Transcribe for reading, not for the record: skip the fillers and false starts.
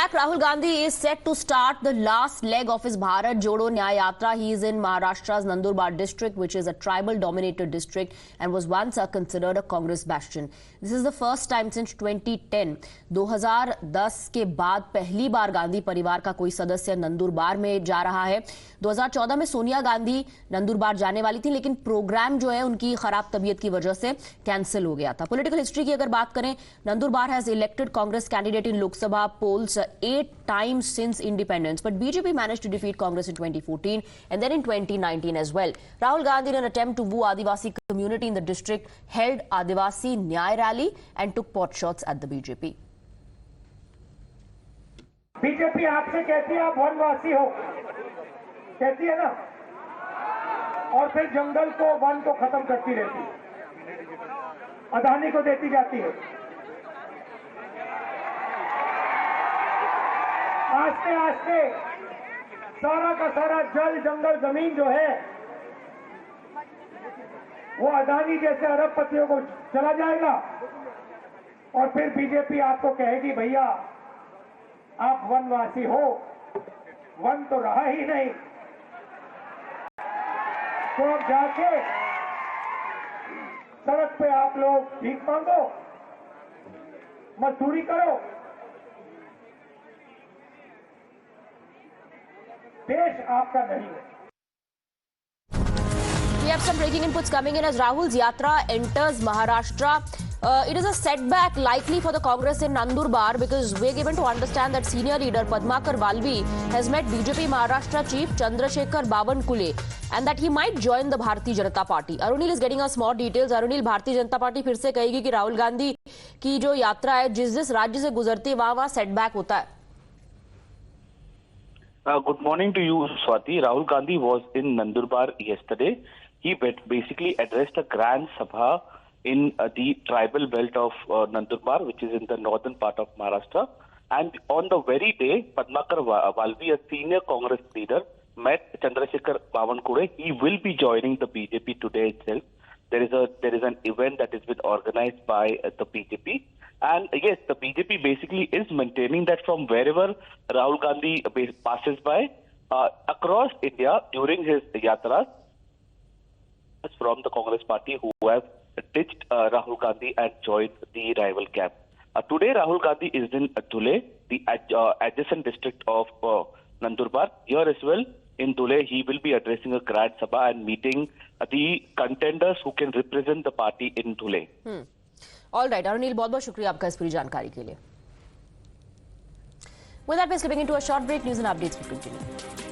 back. Rahul Gandhi is set to start the last leg of his Bharat Jodo Nyaya Yatra. He is in Maharashtra's Nandurbar district, which is a tribal-dominated district and was once considered a Congress bastion. This is the first time since 2010. 2010 के बाद पहली बार गांधी परिवार का कोई सदस्य नंदुरबार में जा रहा है। 2014 में सोनिया गांधी नंदुरबार जाने वाली थी, लेकिन प्रोग्राम जो है उनकी खराब तबीयत की वजह से कैंसिल हो गया था। पॉलिटिकल हिस्ट्री की अगर बात करें, Nandurbar has elected Congress candidate in Lok Sabha polls 8 times since independence, but BJP managed to defeat Congress in 2014 and then in 2019 as well. Rahul Gandhi, in an attempt to woo Adivasi community in the district, held Adivasi Nyay rally and took pot shots at the BJP. BJP आपसे कहती है आप वनवासी हो, कहती है ना, और फिर जंगल को वन को खत्म करती रहती है, अदानी को देती जाती है। आस्ते आस्ते सारा का सारा जल जंगल जमीन जो है वो अदानी जैसे अरबपतियों को चला जाएगा और फिर बीजेपी आपको कहेगी भैया आप वनवासी हो, वन तो रहा ही नहीं, तो अब जाके सड़क पे आप लोग भीख मांगो, मजदूरी करो, देश आपका नहीं है। We have some breaking inputs coming in as Rahul's Yatra enters Maharashtra. It is a setback likely for the Congress in Nandurbar because we're given to understand that senior leader Padmakar Valvi has met BJP Maharashtra chief Chandrasekhar Bawankule and that he might join the Bharatiya Janata Party. Arunil is getting us more details. Arunil, Bharatiya Janata Party फिर से कहेगी कि राहुल गांधी की जो यात्रा है जिस राज्य से गुजरती है वहां सेटबैक होता है। Good morning to you, Swati. Rahul Gandhi was in Nandurbar yesterday. He basically addressed a grand sabha in the tribal belt of Nandurbar, which is in the northern part of Maharashtra. And on the very day, Padmakar Valvi, a senior Congress leader, met Chandrasekhar Bawankule. He will be joining the BJP today itself. There is an event that has been organized by the BJP. And yes, the BJP basically is maintaining that from wherever Rahul Gandhi passes by across India during his yatras, from the Congress party who have ditched Rahul Gandhi and joined the rival camp. Today, Rahul Gandhi is in Dhule, the adjacent district of Nandurbar. Here as well, in Dhule, he will be addressing a grand sabha and meeting the contenders who can represent the party in Dhule. All right, Arunil, बहुत-बहुत शुक्रिया आपका इस पूरी जानकारी के लिए। With that, we're slipping into a short break. News and updates will continue.